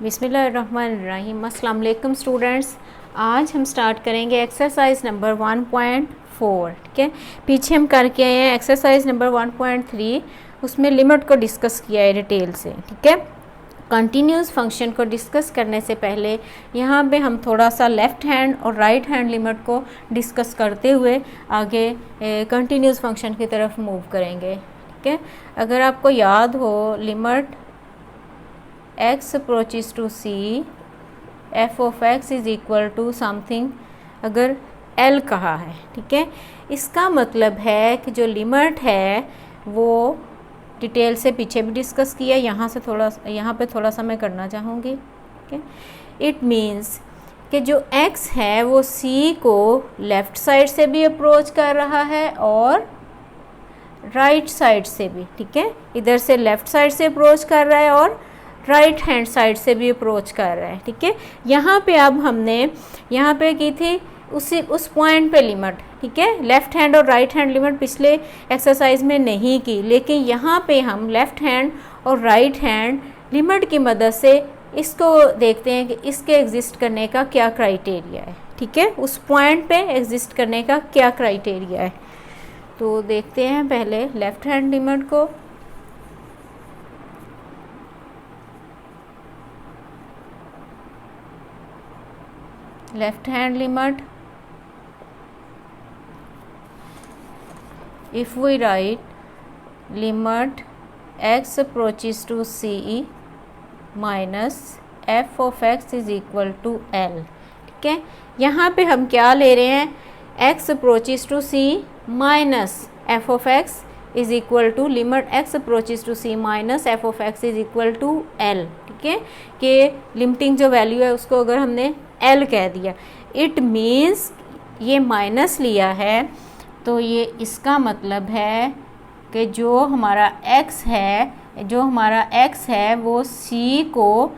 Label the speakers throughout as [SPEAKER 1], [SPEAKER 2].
[SPEAKER 1] बिस्मिल्लाहिर्रहमानिर्रहीम। अस्सलाम वालेकुम स्टूडेंट्स। आज हम स्टार्ट करेंगे एक्सरसाइज नंबर 1.4। ठीक है, पीछे हम करके आए हैं एक्सरसाइज नंबर 1.3, उसमें लिमिट को डिस्कस किया है डिटेल से। ठीक है, कंटिन्यूस फंक्शन को डिस्कस करने से पहले यहाँ पे हम थोड़ा सा लेफ़्ट हैंड और राइट हैंड लिमिट को डिस्कस करते हुए आगे कंटिन्यूस फंक्शन की तरफ मूव करेंगे। ठीक है, अगर आपको याद हो limit x approaches to c f of x is equal to something, अगर l कहा है। ठीक है, इसका मतलब है कि जो लिमिट है वो डिटेल से पीछे भी डिस्कस किया, यहाँ पे थोड़ा सा मैं करना चाहूँगी। ठीक है, इट मीन्स कि जो x है वो c को लेफ़्ट साइड से भी अप्रोच कर रहा है और राइट साइड से भी। ठीक है, इधर से लेफ़्ट साइड से अप्रोच कर रहा है और राइट हैंड साइड से भी अप्रोच कर रहा है। ठीक है, यहाँ पे अब हमने यहाँ पे की थी उस पॉइंट पे लिमिट। ठीक है, लेफ़्ट हैंड और राइट हैंड लिमिट पिछले एक्सरसाइज में नहीं की, लेकिन यहाँ पे हम लेफ़्ट हैंड और राइट हैंड लिमिट की मदद से इसको देखते हैं कि इसके एग्जिस्ट करने का क्या क्राइटेरिया है। ठीक है, उस पॉइंट पे एग्जिस्ट करने का क्या क्राइटेरिया है, तो देखते हैं पहले लेफ़्ट हैंड लिमिट को। Left hand limit, if we write limit x approaches to c minus f of x is equal to l। ठीक है, यहाँ पे हम क्या ले रहे हैं, x approaches to c minus f of x is equal to limit x approaches to c minus f of x is equal to l। ठीक है, कि लिमिटिंग जो वैल्यू है उसको अगर हमने l कह दिया, इट मीन्स ये माइनस लिया है, तो ये इसका मतलब है कि जो हमारा x है वो c को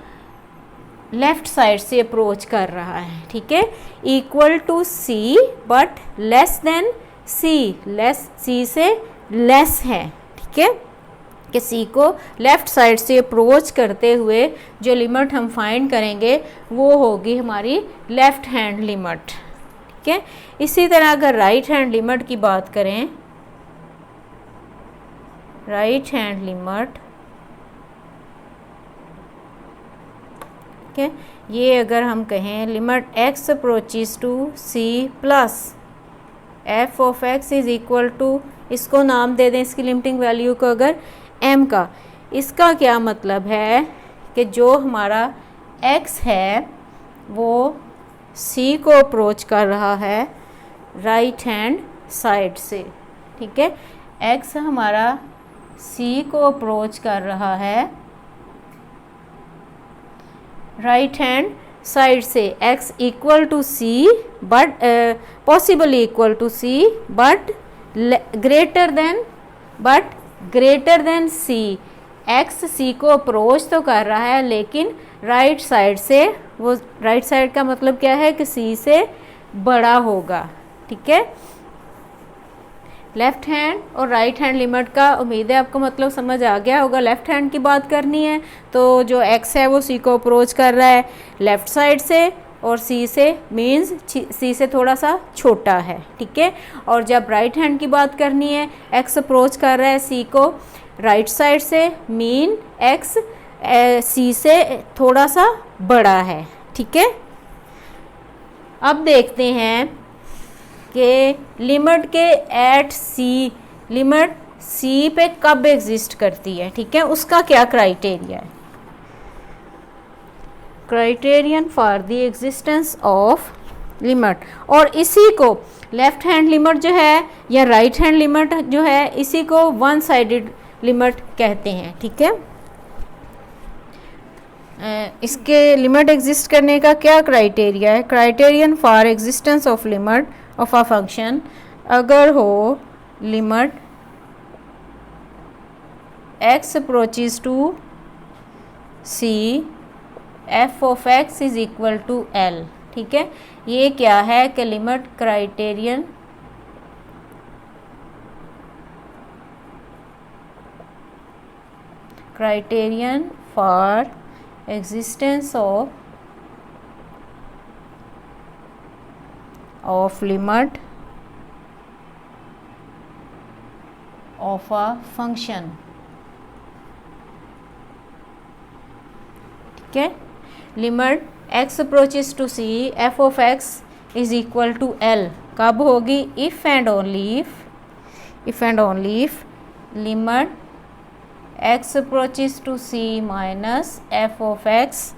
[SPEAKER 1] लेफ़्ट साइड से अप्रोच कर रहा है। ठीक है, equal to c but less than c से लेस है। ठीक है, कि c को लेफ़्ट साइड से अप्रोच करते हुए जो लिमिट हम फाइंड करेंगे वो होगी हमारी लेफ़्ट हैंड लिमिट। ठीक है, इसी तरह अगर राइट हैंड लिमिट की बात करें, राइट हैंड लिमिट, ठीक है, ये अगर हम कहें limit x approaches to c plus f of x is equal to, इसको नाम दे दें इसकी लिमिटिंग वैल्यू को अगर m का, इसका क्या मतलब है कि जो हमारा x है वो c को अप्रोच कर रहा है राइट हैंड साइड से। ठीक है, x हमारा c को अप्रोच कर रहा है राइट हैंड साइड से, x equal to c but possibly equal to c but greater than c। x c को अप्रोच तो कर रहा है लेकिन राइट साइड से, वो राइट साइड का मतलब क्या है कि c से बड़ा होगा। ठीक है, लेफ़्ट हैंड और राइट हैंड लिमिट का उम्मीद है आपको मतलब समझ आ गया होगा। लेफ़्ट हैंड की बात करनी है तो जो x है वो c को अप्रोच कर रहा है लेफ़्ट साइड से और c से मीन्स c से थोड़ा सा छोटा है। ठीक है, और जब राइट हैंड की बात करनी है, x अप्रोच कर रहा है c को राइट साइड से, मीन x c से थोड़ा सा बड़ा है। ठीक है, अब देखते हैं कि लिमिट के एट c, लिमिट c पे कब एग्जिस्ट करती है। ठीक है, उसका क्या क्राइटेरिया है, criterion for the existence of limit, और इसी को लेफ़्ट हैंड लिमिट जो है या राइट हैंड लिमिट जो है इसी को वन साइडेड लिमिट कहते हैं। ठीक है, इसके लिमिट एग्जिस्ट करने का क्या क्राइटेरिया है, criterion for existence of limit of a function, अगर हो limit x approaches to c f of x is equal to l। ठीक है, ये क्या है कि limit criterion for existence of limit of a function, ठीक है। Limit x approaches to c f of x is equal to l कब होगी? If and only if limit x approaches to c minus f of x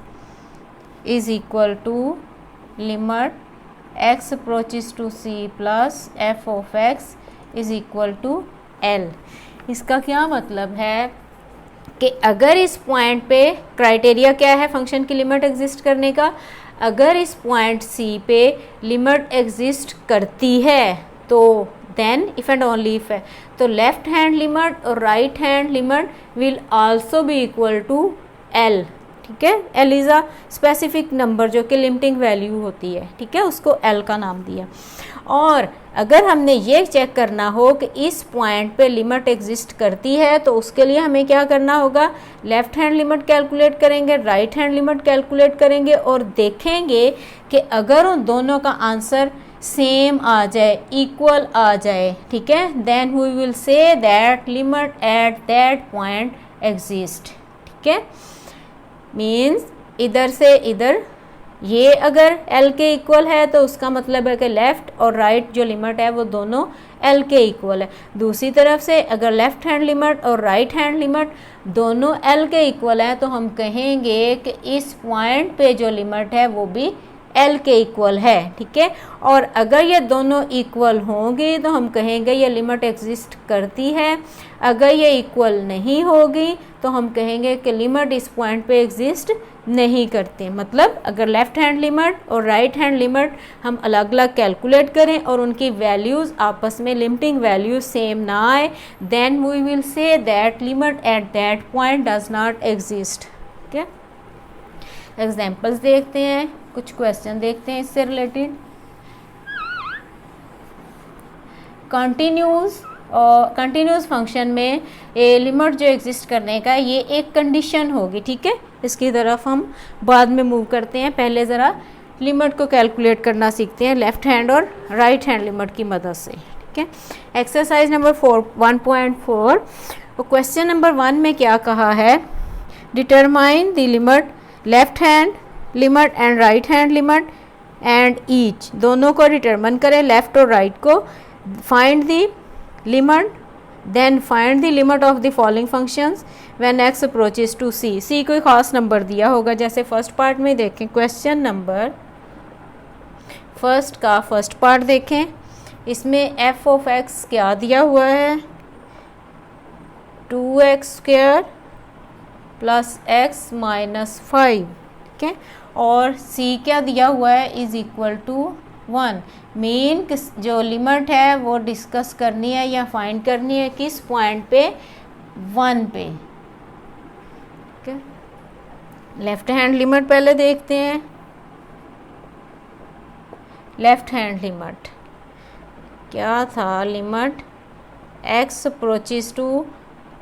[SPEAKER 1] is equal to limit x approaches to c plus f of x is equal to l। इसका क्या मतलब है कि अगर इस point पे क्राइटेरिया क्या है फंक्शन की लिमिट एग्जिस्ट करने का, अगर इस पॉइंट C पे लिमिट एग्जिस्ट करती है तो then if and only if है, तो लेफ्ट हैंड लिमिट और right hand limit will also be equal to L, ठीक है। L is a specific number जो कि लिमिटिंग वैल्यू होती है, ठीक है, उसको L का नाम दिया। और अगर हमने ये चेक करना हो कि इस पॉइंट पे लिमिट एग्जिस्ट करती है तो उसके लिए हमें क्या करना होगा? लेफ़्ट हैंड लिमिट कैलकुलेट करेंगे, राइट हैंड लिमिट कैलकुलेट करेंगे और देखेंगे कि अगर उन दोनों का आंसर सेम आ जाए, इक्वल आ जाए, ठीक है, then we will say that limit at that point exist, ठीक है। मीन्स इधर से इधर ये अगर L के इक्वल है तो उसका मतलब है कि लेफ़्ट और राइट जो लिमिट है वो दोनों L के इक्वल है। दूसरी तरफ से अगर लेफ़्ट हैंड लिमिट और राइट हैंड लिमिट दोनों L के इक्वल है तो हम कहेंगे कि इस पॉइंट पे जो लिमिट है वो भी L के इक्वल है, ठीक है। और अगर ये दोनों इक्वल होंगी तो हम कहेंगे ये लिमिट एग्जिस्ट करती है। अगर ये इक्वल नहीं होगी तो हम कहेंगे कि लिमिट इस पॉइंट पे एग्जिस्ट नहीं करते। मतलब अगर लेफ़्ट हैंड लिमिट और राइट हैंड लिमिट हम अलग अलग कैलकुलेट करें और उनकी वैल्यूज़ आपस में लिमिटिंग वैल्यूज सेम ना आए, then we will say that limit at that point does not exist, ठीक है। एग्जाम्पल्स देखते हैं, कुछ क्वेश्चन देखते हैं इससे रिलेटेड। कंटिन्यूस फंक्शन में ये लिमिट जो एग्जिस्ट करने का ये एक कंडीशन होगी, ठीक है। इसकी तरफ हम बाद में मूव करते हैं, पहले ज़रा लिमिट को कैलकुलेट करना सीखते हैं लेफ़्ट हैंड और राइट हैंड लिमिट की मदद से, ठीक है। एक्सरसाइज नंबर 1.4 और क्वेश्चन नंबर 1 में क्या कहा है? Determine the limit left hand limit and right hand limit and each, दोनों को डिटरमाइन करें, लेफ़्ट और राइट को। Find the limit, then find the limit of the following functions when x approaches to c। c कोई ख़ास number दिया होगा, जैसे फर्स्ट पार्ट में देखें, क्वेश्चन नंबर फर्स्ट का फर्स्ट पार्ट देखें, इसमें f ऑफ x क्या दिया हुआ है? 2x² प्लस x माइनस 5, ठीक है। और c क्या दिया हुआ है? Is equal to 1। मेन जो लिमिट है वो डिस्कस करनी है या फाइंड करनी है किस पॉइंट पे? 1 पे, ठीक है। लेफ़्ट हैंड लिमिट पहले देखते हैं। लेफ़्ट हैंड लिमिट क्या था? Limit x approaches to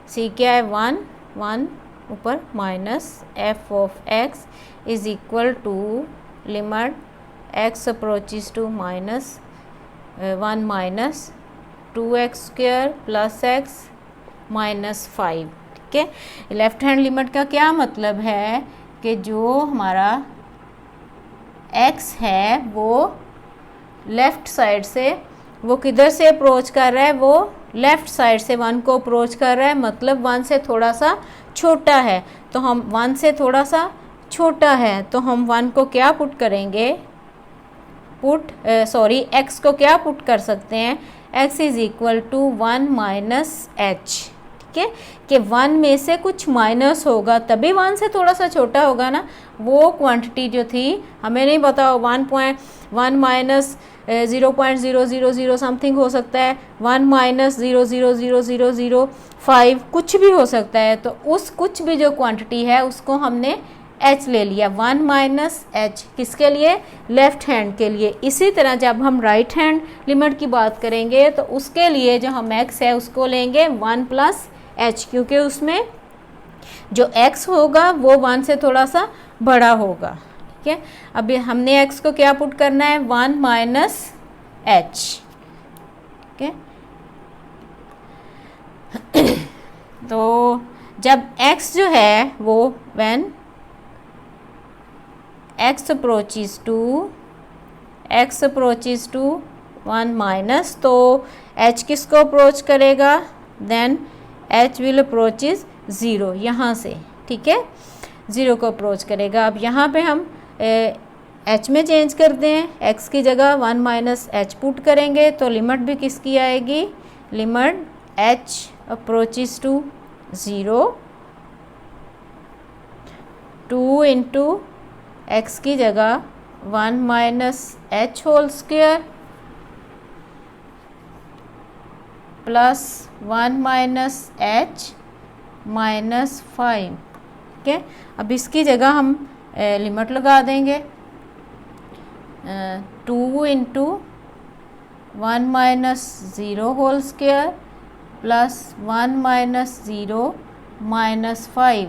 [SPEAKER 1] c क्या है? 1 ऊपर minus f of x is equal to limit x approaches to minus 1 minus 2x² plus x minus 5, ठीक है। लेफ़्ट हैंड लिमिट का क्या मतलब है कि जो हमारा x है वो लेफ़्ट साइड से, वो किधर से अप्रोच कर रहा है? वो लेफ़्ट साइड से 1 को अप्रोच कर रहा है, मतलब 1 से थोड़ा सा छोटा है। तो हम 1 से थोड़ा सा छोटा है तो हम 1 को क्या पुट करेंगे? x को क्या पुट कर सकते हैं? x is equal to 1 minus h, ठीक है। कि 1 में से कुछ माइनस होगा तभी 1 से थोड़ा सा छोटा होगा ना। वो क्वांटिटी जो थी हमें नहीं पता, 1.1 माइनस 0.000 समथिंग हो सकता है, 1 माइनस 0.00005 कुछ भी हो सकता है। तो उस कुछ भी जो क्वांटिटी है उसको हमने h ले लिया, 1 माइनस h, किसके लिए? लेफ़्ट हैंड के लिए। इसी तरह जब हम राइट हैंड लिमिट की बात करेंगे तो उसके लिए जो हम x है उसको लेंगे 1 प्लस h, क्योंकि उसमें जो x होगा वो 1 से थोड़ा सा बड़ा होगा, ठीक है। अभी हमने x को क्या पुट करना है, 1 माइनस h, ठीक है। तो जब x जो है वो when x approaches to 1 minus, तो h किसको अप्रोच करेगा, देन h विल अप्रोचेज 0 यहाँ से, ठीक है, 0 को अप्रोच करेगा। अब यहाँ पे हम h में चेंज कर दें, x की जगह 1 माइनस h पुट करेंगे तो लिमिट भी किसकी आएगी, limit h approaches to 0 2 into x की जगह 1 minus h whole square plus 1 minus h minus 5, ठीक है। अब इसकी जगह हम लिमिट लगा देंगे, 2 into 1 minus 0 whole square plus 1 minus 0 minus 5,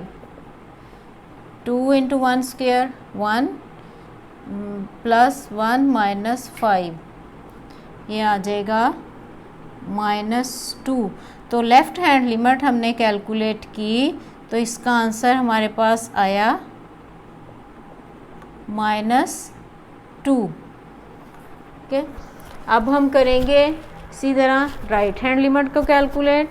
[SPEAKER 1] 2 into 1 square 1 plus 1 minus 5, ये आ जाएगा -2। तो लेफ़्ट हैंड लिमिट हमने कैलकुलेट की तो इसका आंसर हमारे पास आया -2, ठीक है। अब हम करेंगे इसी तरह राइट हैंड लिमिट को कैलकुलेट।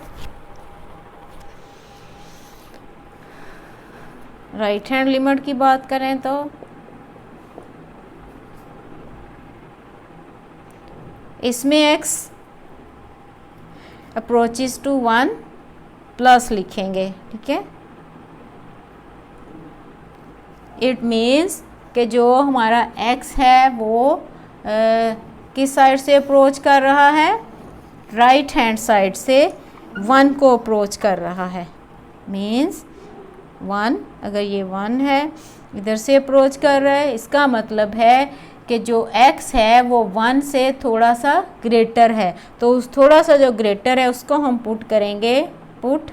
[SPEAKER 1] राइट हैंड लिमिट की बात करें तो इसमें x अप्रोचेस टू 1 प्लस लिखेंगे, ठीक है। इट मीन्स कि जो हमारा x है वो किस साइड से अप्रोच कर रहा है, राइट हैंड साइड से 1 को अप्रोच कर रहा है। मीन्स 1, अगर ये 1 है इधर से अप्रोच कर रहा है, इसका मतलब है कि जो x है वो 1 से थोड़ा सा ग्रेटर है, तो उस थोड़ा सा जो ग्रेटर है उसको हम पुट करेंगे, put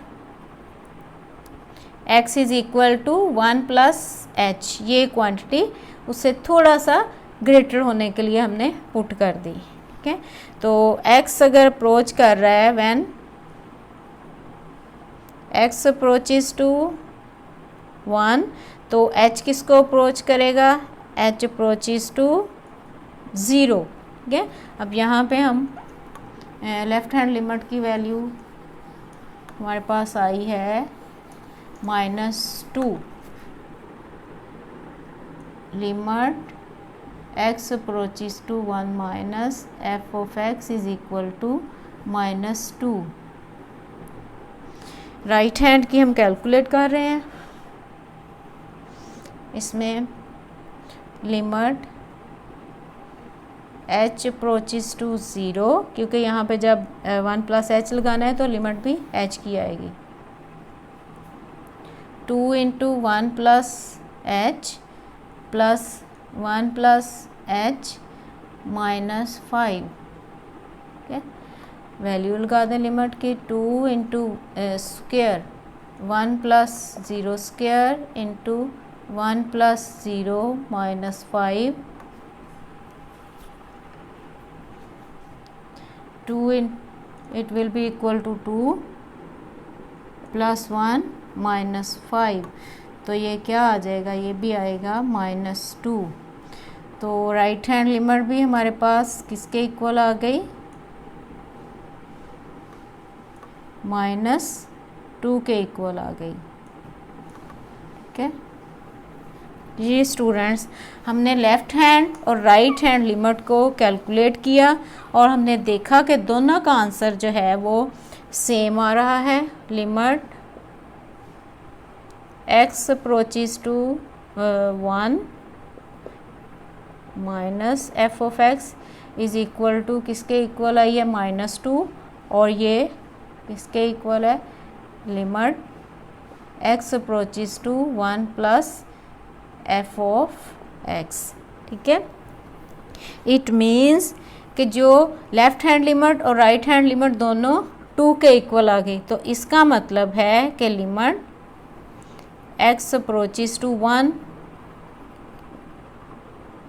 [SPEAKER 1] x is equal to 1 plus h, ये क्वांटिटी उससे थोड़ा सा ग्रेटर होने के लिए हमने पुट कर दी, ठीक है। तो x अगर अप्रोच कर रहा है, व्हेन x अप्रोचेस टू 1, तो h किसको अप्रोच करेगा, h अप्रोचेस टू 0, ठीक है। अब यहाँ पे हम लेफ़्ट हैंड लिमिट की वैल्यू हमारे पास आई है -2, limit x approaches to 1 minus f of x is equal to -2। Right hand की हम कैलकुलेट कर रहे हैं, इसमें लिमिट h अप्रोचेस टू 0, क्योंकि यहाँ पे जब 1 प्लस h लगाना है तो लिमिट भी h की आएगी, 2 into 1 plus h plus 1 plus h minus 5, ठीक है। वैल्यू लगा दें लिमिट की, 2 into square 1 plus 0 square into 1 plus 0 minus 5, 2 it will be equal to 2 plus 1 minus 5, तो ये क्या आ जाएगा, ये भी आएगा -2। तो राइट हैंड लिमिट भी हमारे पास किसके इक्वल आ गई, -2 के इक्वल आ गई, ठीक है। ये स्टूडेंट्स हमने लेफ़्ट हैंड और राइट हैंड लिमिट को कैलकुलेट किया और हमने देखा कि दोनों का आंसर जो है वो सेम आ रहा है। Limit x approaches to 1 minus f of x is equal to किसके इक्वल आई है, -2, और ये किसके इक्वल है, limit x approaches to 1 plus f of x, ठीक है। इट मीन्स कि जो लेफ़्ट हैंड लिमिट और राइट हैंड लिमिट दोनों 2 के इक्वल आ गई, तो इसका मतलब है कि limit x approaches to 1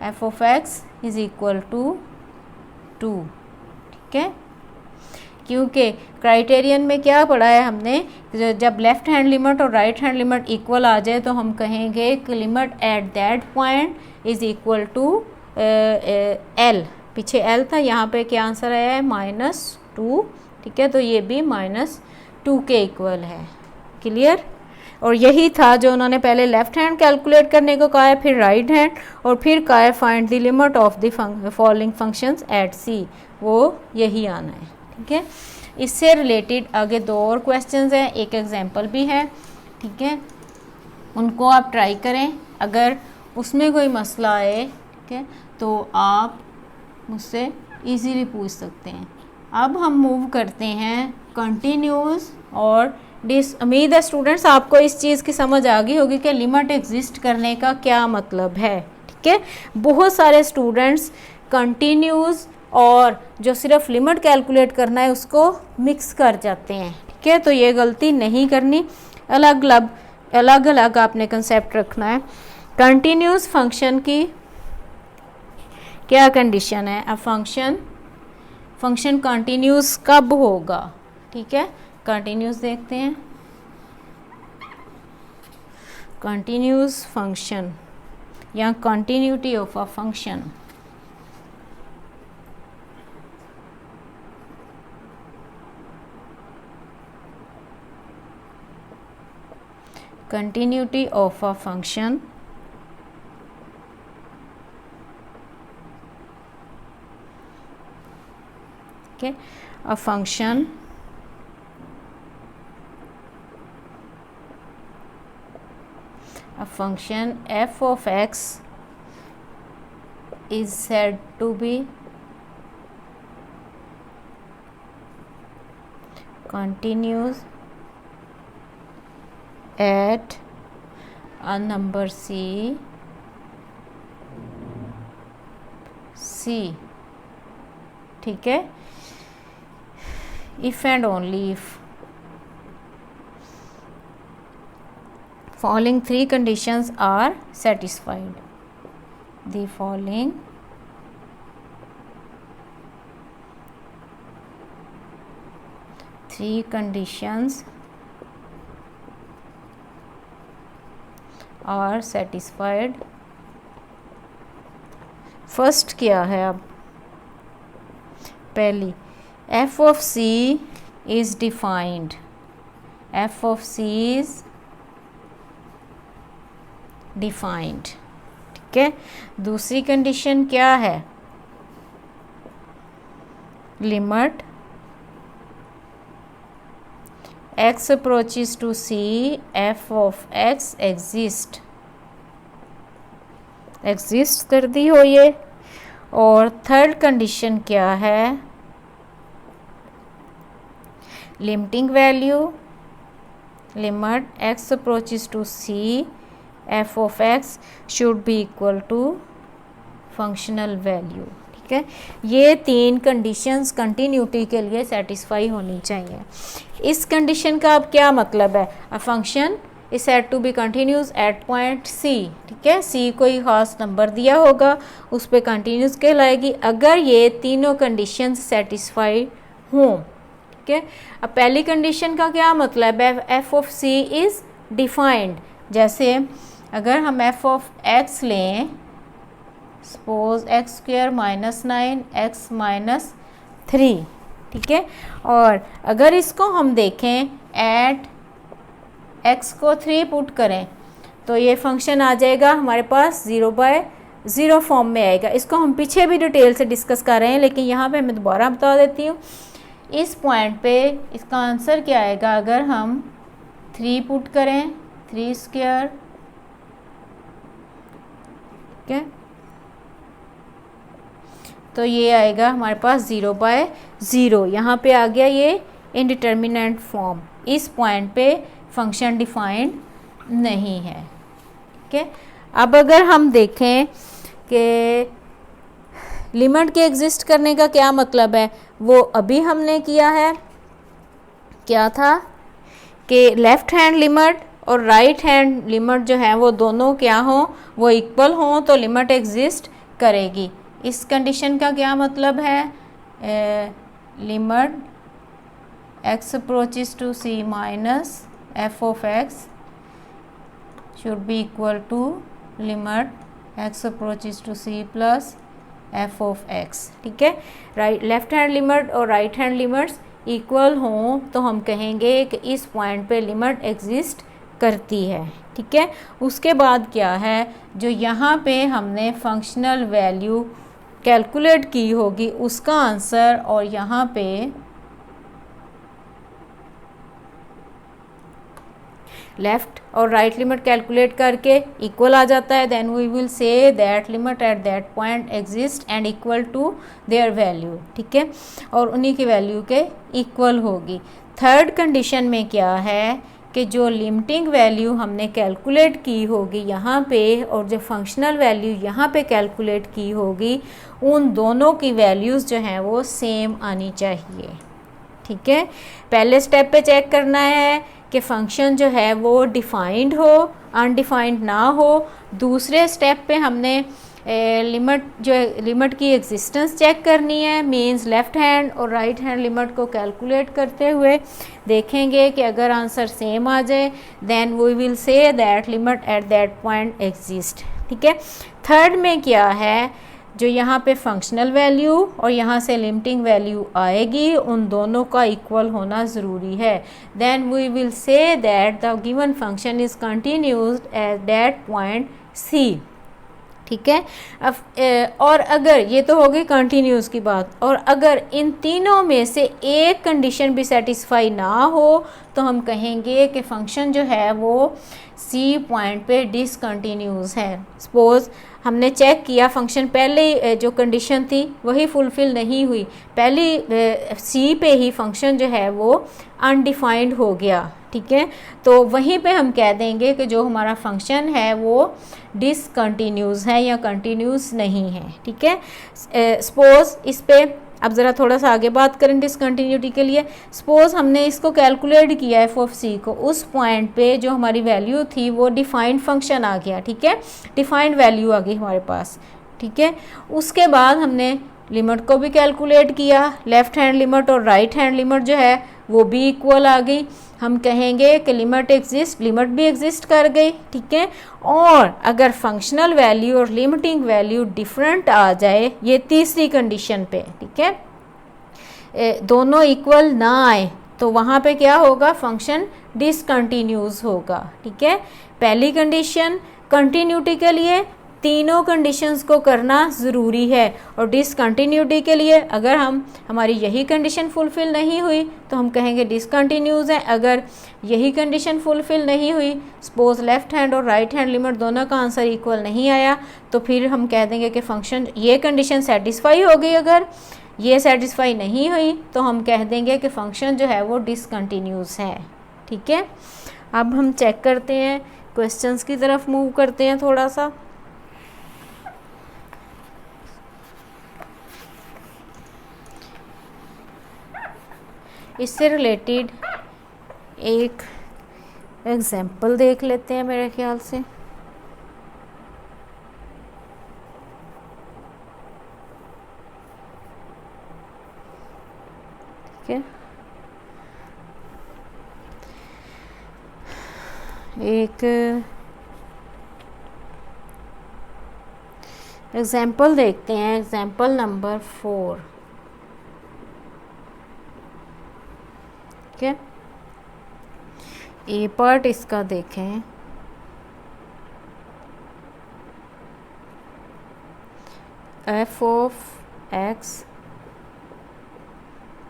[SPEAKER 1] f of x is equal to 2, ठीक है। क्योंकि क्राइटेरियन में क्या पढ़ा है हमने, जब लेफ्ट हैंड लिमिट और राइट हैंड लिमिट इक्वल आ जाए तो हम कहेंगे कि limit at that point is equal to L. पीछे एल था, यहाँ पे क्या आंसर आया है -2, ठीक है। तो ये भी -2 के इक्वल है। क्लियर। और यही था जो उन्होंने पहले लेफ्ट हैंड कैलकुलेट करने को कहा है, फिर राइट हैंड, और फिर कहा है find the limit of the following functions at C, वो यही आना है, ठीक है। इससे रिलेटेड आगे 2 और क्वेश्चंस हैं, एक एग्जांपल भी है, ठीक है। उनको आप ट्राई करें, अगर उसमें कोई मसला आए, ठीक है, तो आप मुझसे इजीली पूछ सकते हैं। अब हम मूव करते हैं कंटिन्यूस और उम्मीद है स्टूडेंट्स आपको इस चीज़ की समझ आ गई होगी कि लिमिट एग्जिस्ट करने का क्या मतलब है, ठीक है। बहुत सारे स्टूडेंट्स कंटिन्यूस और जो सिर्फ लिमिट कैलकुलेट करना है उसको मिक्स कर जाते हैं, ठीक है। तो ये गलती नहीं करनी, अलग अलग आपने कंसेप्ट रखना है। कंटिन्यूस फंक्शन की क्या कंडीशन है, अब फंक्शन कंटिन्यूस कब होगा, ठीक है। कंटिन्यूस देखते हैं, कंटिन्यूस फंक्शन या continuity of a function. Continuity of a function okay, a function f of x is said to be continuous at a number c, ठीक है। if and only if following 3 conditions are satisfied, the following three conditions are satisfied। First क्या है, अब पहली f of c is defined, f of c is defined, ठीक है। दूसरी condition क्या है, limit x approaches to c f of x exist कर दी हो ये। और थर्ड कंडीशन क्या है, limiting value limit x approaches to c f of x should be equal to functional value, ठीक है। ये 3 कंडीशंस कंटिन्यूटी के लिए सेटिस्फाई होनी चाहिए। इस कंडीशन का अब क्या मतलब है, a function is said to be continuous at point c, ठीक है। सी कोई ख़ास नंबर दिया होगा, उस पर कंटिन्यूस कहलाएगी अगर ये तीनों कंडीशन सेटिस्फाई हों, ठीक है। अब पहली कंडीशन का क्या मतलब है, f of c is defined. जैसे अगर हम एफ ऑफ एक्स लें, सपोज एक्स स्क्वायर -9 x -3, ठीक है। और अगर इसको हम देखें एट x को 3 पुट करें तो ये फंक्शन आ जाएगा हमारे पास 0/0 फॉर्म में आएगा। इसको हम पीछे भी डिटेल से डिस्कस कर रहे हैं, लेकिन यहाँ पे मैं दोबारा बता देती हूँ। इस पॉइंट पे इसका आंसर क्या आएगा, अगर हम 3 पुट करें, 3 स्क्वायर, ठीक है, तो ये आएगा हमारे पास 0/0। यहाँ पे आ गया ये इनडिटर्मिनेंट फॉर्म। इस पॉइंट पे फंक्शन डिफाइंड नहीं है, ठीक है। अब अगर हम देखें कि लिमिट के एग्जिस्ट करने का क्या मतलब है, वो अभी हमने किया है, क्या था कि लेफ़्ट हैंड लिमिट और राइट हैंड लिमिट जो है वो दोनों क्या हो, वो इक्वल हो तो लिमिट एग्जिस्ट करेगी। इस कंडीशन का क्या मतलब है, limit x approaches to c minus f of x should be equal to limit x approaches to c plus f of x। ठीक है, राइट लेफ्ट हैंड लिमिट और राइट हैंड लिमिट्स इक्वल हों तो हम कहेंगे कि इस पॉइंट पे लिमिट एग्जिस्ट करती है। ठीक है, उसके बाद क्या है, जो यहाँ पे हमने फंक्शनल वैल्यू कैलकुलेट की होगी उसका आंसर और यहाँ पे लेफ्ट और राइट लिमिट कैलकुलेट करके इक्वल आ जाता है, then we will say that limit at that point exist and equal to their value. ठीक है, और उन्हीं की वैल्यू के इक्वल होगी। थर्ड कंडीशन में क्या है कि जो लिमिटिंग वैल्यू हमने कैलकुलेट की होगी यहाँ पे और जो फंक्शनल वैल्यू यहाँ पे कैलकुलेट की होगी उन दोनों की वैल्यूज़ जो हैं वो सेम आनी चाहिए। ठीक है, पहले स्टेप पे चेक करना है कि फंक्शन जो है वो डिफाइंड हो, अनडिफाइंड ना हो। दूसरे स्टेप पे हमने लिमिट की एग्जिस्टेंस चेक करनी है, मींस लेफ़्ट हैंड और राइट हैंड लिमिट को कैलकुलेट करते हुए देखेंगे कि अगर आंसर सेम आ जाए then we will say that limit at that point exist. ठीक है, थर्ड में क्या है, जो यहाँ पे फंक्शनल वैल्यू और यहाँ से लिमिटिंग वैल्यू आएगी उन दोनों का इक्वल होना ज़रूरी है। Then we will say that the given function is continuous at that point c. ठीक है, अब और अगर ये तो हो गई कंटिन्यूस की बात, और अगर इन तीनों में से एक कंडीशन भी सेटिस्फाई ना हो तो हम कहेंगे कि फंक्शन जो है वो सी पॉइंट पे डिसकंटिन्यूस है। सपोज हमने चेक किया फंक्शन पहले जो कंडीशन थी वही फुलफ़िल नहीं हुई, पहली सी पे ही फंक्शन जो है वो अनडिफाइंड हो गया। ठीक है, तो वहीं पे हम कह देंगे कि जो हमारा फंक्शन है वो डिसकंटिन्यूस है या कंटिन्यूस नहीं है। ठीक है, सपोज इस पे अब ज़रा थोड़ा सा आगे बात करें डिसकंटिन्यूटी के लिए। सपोज हमने इसको कैलकुलेट किया एफ ऑफ सी को, उस पॉइंट पे जो हमारी वैल्यू थी वो डिफाइंड फंक्शन आ गया। ठीक है, डिफाइंड वैल्यू आ गई हमारे पास। ठीक है, उसके बाद हमने लिमिट को भी कैलकुलेट किया, लेफ़्ट हैंड लिमिट और राइट हैंड लिमिट जो है वो भी इक्वल आ गई। हम कहेंगे कि लिमिट एग्जिस्ट, लिमिट भी एग्जिस्ट कर गई। ठीक है, और अगर फंक्शनल वैल्यू और लिमिटिंग वैल्यू डिफरेंट आ जाए, ये तीसरी कंडीशन पे, ठीक है, दोनों इक्वल ना आए तो वहाँ पे क्या होगा, फंक्शन डिसकंटिन्यूस होगा। ठीक है, पहली कंडीशन कंटिन्यूटी के लिए तीनों कंडीशंस को करना ज़रूरी है, और डिसकंटिन्यूटी के लिए अगर हमारी यही कंडीशन फुलफ़िल नहीं हुई तो हम कहेंगे डिसकंटिन्यूस है। अगर यही कंडीशन फुलफ़िल नहीं हुई, सपोज लेफ़्ट हैंड और राइट हैंड लिमिट दोनों का आंसर इक्वल नहीं आया, तो फिर हम कह देंगे कि फंक्शन ये कंडीशन सेटिस्फाई हो गई। अगर ये सेटिस्फाई नहीं हुई तो हम कह देंगे कि फंक्शन जो है वो डिसकंटिन्यूस है। ठीक है, अब हम चेक करते हैं, क्वेश्चंस की तरफ मूव करते हैं थोड़ा सा। इससे रिलेटेड एक एग्जाम्पल देख लेते हैं मेरे ख्याल से। ठीक है, एक एग्जाम्पल देखते हैं, एग्जाम्पल नंबर 4। ठीक है, ए पार्ट इसका देखें, f of x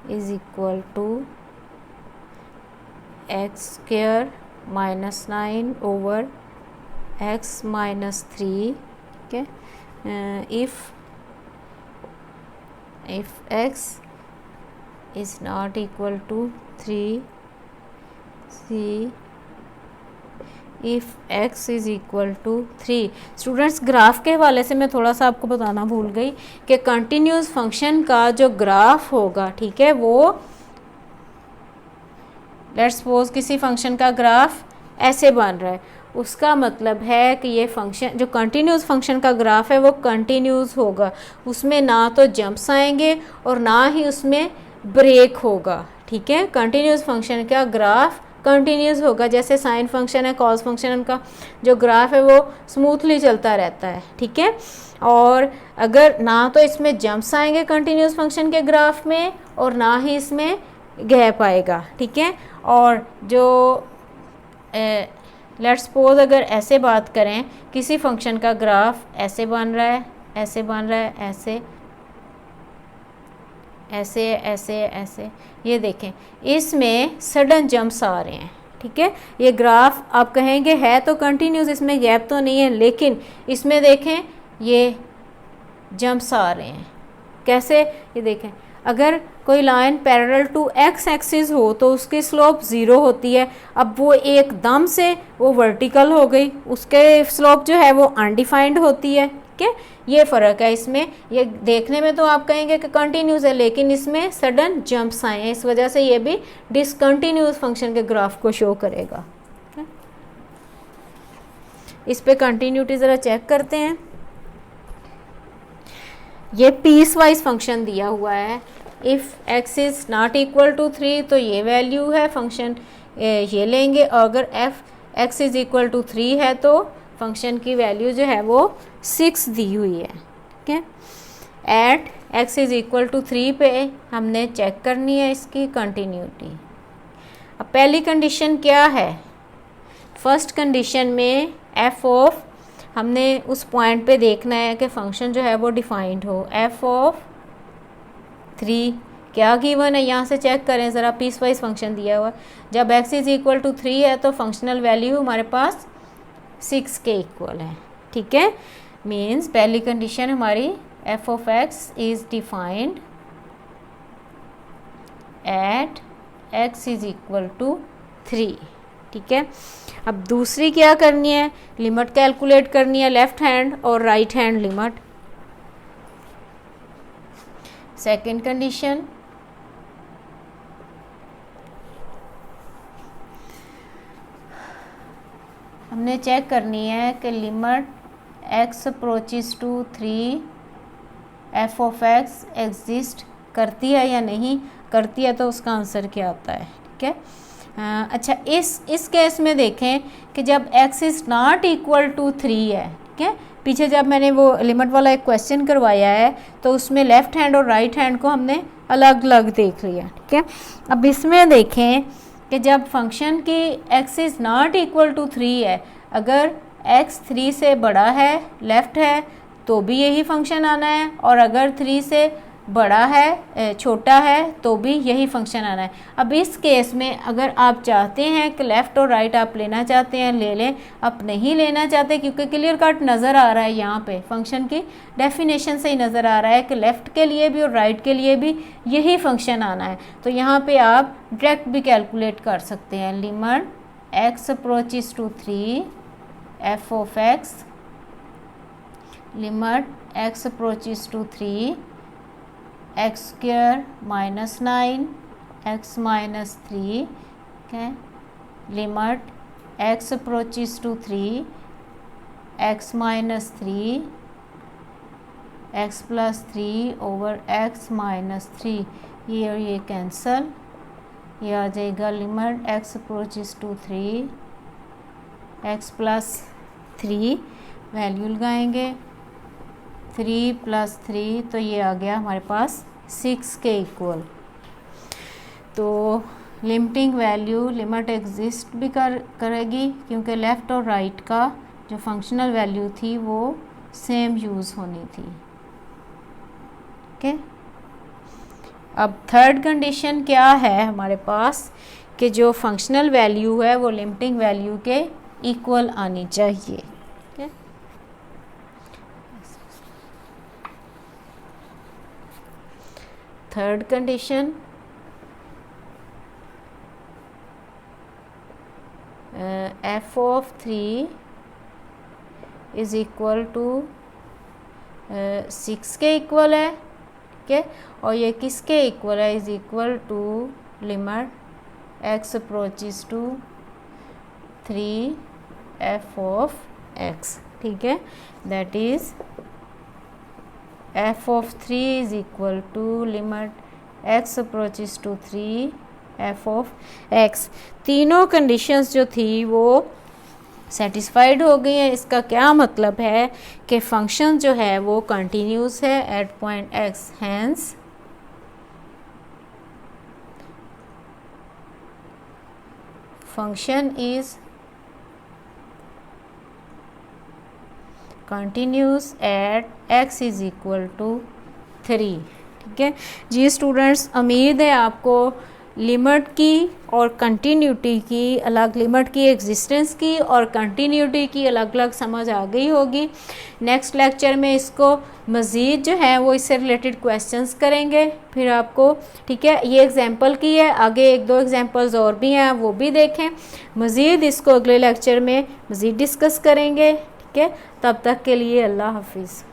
[SPEAKER 1] is equal to x square minus 9 over x minus 3। ठीक है, if x is not equal to 3, see if x is equal to 3। Students, graph के हवाले से मैं थोड़ा सा आपको बताना भूल गई कि कंटिन्यूस फंक्शन का जो ग्राफ होगा, ठीक है, वो लेट्स सपोज किसी फंक्शन का ग्राफ ऐसे बन रहा है, उसका मतलब है कि ये फंक्शन जो कंटिन्यूस फंक्शन का ग्राफ है वो कंटिन्यूस होगा, उसमें ना तो जंप्स आएंगे और ना ही उसमें ब्रेक होगा। ठीक है, कंटिन्यूस फंक्शन का ग्राफ कंटिन्यूस होगा, जैसे साइन फंक्शन है, कॉस फंक्शन, उनका जो ग्राफ है वो स्मूथली चलता रहता है। ठीक है, और अगर ना तो इसमें जंप्स आएंगे कंटिन्यूस फंक्शन के ग्राफ में और ना ही इसमें गैप आएगा। ठीक है, और जो लेट्स सपोज अगर ऐसे बात करें, किसी फंक्शन का ग्राफ ऐसे बन रहा है, ऐसे बन रहा है, ऐसे ऐसे ऐसे ऐसे, ये देखें इसमें सडन जंप्स आ रहे हैं। ठीक है, ये ग्राफ आप कहेंगे है तो कंटिन्यूस, इसमें गैप तो नहीं है, लेकिन इसमें देखें ये जंप्स आ रहे हैं। कैसे, ये देखें अगर कोई line parallel to x axis हो तो उसकी स्लोप 0 होती है, अब वो एकदम से वो वर्टिकल हो गई, उसके स्लोप जो है वो अनडिफाइंड होती है। ठीक है, ये फ़र्क है इसमें, ये देखने में तो आप कहेंगे कि कंटिन्यूस है लेकिन इसमें सडन जंप्स आए हैं, इस वजह से ये भी डिसकंटिन्यूस फंक्शन के ग्राफ को शो करेगा। इस पे कंटिन्यूटी ज़रा चेक करते हैं। ये पीस वाइज फंक्शन दिया हुआ है, if x is not equal to 3 तो ये वैल्यू है फंक्शन, ये लेंगे, और अगर f x is equal to 3 है तो फंक्शन की वैल्यू जो है वो 6 दी हुई है। ठीक है, at x is equal to 3 पे हमने चेक करनी है इसकी कंटिन्यूटी। अब पहली कंडीशन क्या है, फर्स्ट कंडीशन में एफ ऑफ, हमने उस पॉइंट पे देखना है कि फंक्शन जो है वो डिफाइंड हो, एफ ऑफ 3 क्या गिवन है, यहाँ से चेक करें ज़रा, पीस वाइज फंक्शन दिया हुआ, जब x इज़ इक्वल टू 3 है तो फंक्शनल वैल्यू हमारे पास 6 के इक्वल है। ठीक है, मीन्स पहली कंडीशन हमारी f of x is defined at x is equal to 3। ठीक है, अब दूसरी क्या करनी है, लिमिट कैलकुलेट करनी है, लेफ्ट हैंड और right hand limit. Second condition, हमने चेक करनी है कि limit x approaches to 3 f of x exist करती है या नहीं करती है, तो उसका आंसर क्या आता है। ठीक है, अच्छा इस केस में देखें कि जब x is not equal to 3 है। ठीक है, पीछे जब मैंने वो लिमिट वाला एक क्वेश्चन करवाया है तो उसमें लेफ़्ट हैंड और राइट हैंड को हमने अलग अलग देख लिया। ठीक है, अब इसमें देखें कि जब फंक्शन की x is not equal to 3 है, अगर x 3 से बड़ा है, लेफ़्ट है, तो भी यही फंक्शन आना है, और अगर 3 से बड़ा है, छोटा है, तो भी यही फंक्शन आना है। अब इस केस में अगर आप चाहते हैं कि लेफ़्ट और राइट आप लेना चाहते हैं ले लें, आप नहीं लेना चाहते क्योंकि क्लियर कट नज़र आ रहा है यहाँ पे, फंक्शन की डेफिनेशन से ही नज़र आ रहा है कि लेफ़्ट के लिए भी और राइट के लिए भी यही फंक्शन आना है, तो यहाँ पे आप डायरेक्ट भी कैलकुलेट कर सकते हैं। Limit x approaches to 3 f of x, limit x approaches to 3 x square minus 9 x minus 3, okay, limit x approaches to 3 x minus 3 x plus 3 over x minus 3, ये और ये कैंसल, ये आ जाएगा limit x approaches to 3 x plus 3, value लगाएंगे 3 plus 3, तो ये आ गया हमारे पास 6 के इक्वल। तो लिमिटिंग वैल्यू लिमिट एग्जिस्ट भी करेगी क्योंकि लेफ़्ट और राइट का जो फंक्शनल वैल्यू थी वो सेम यूज़ होनी थी। ओके, अब थर्ड कंडीशन क्या है हमारे पास कि जो फंक्शनल वैल्यू है वो लिमिटिंग वैल्यू के इक्वल आनी चाहिए। Third condition, f of 3 is equal to 6 के इक्वल है। ठीक है, और ये किसके इक्वल है, is equal to limit x approaches to 3 f of x, ठीक है, that is f of 3 is equal to limit x approaches to 3 f of x। तीनों कंडीशंस जो थी वो सेटिस्फाइड हो गई हैं। इसका क्या मतलब है कि फंक्शन जो है वो कंटिन्यूस है at point x, hence function is continuous at x is equal to 3, ठीक है जी स्टूडेंट्स। उम्मीद है आपको लिमिट की और कंटिन्यूटी की अलग, लिमिट की एग्जिस्टेंस की और कंटिन्यूटी की अलग अलग समझ आ गई होगी। नेक्स्ट लेक्चर में इसको मज़ीद जो है वो इससे रिलेटेड क्वेश्चंस करेंगे फिर आपको, ठीक है। ये एग्जांपल की है, आगे एक दो एग्जांपल्स और भी हैं, वो भी देखें। मज़ीद इसको अगले लेक्चर में मज़ीद डिस्कस करेंगे, ठीक है। तब तक के लिए अल्लाह हाफिज़।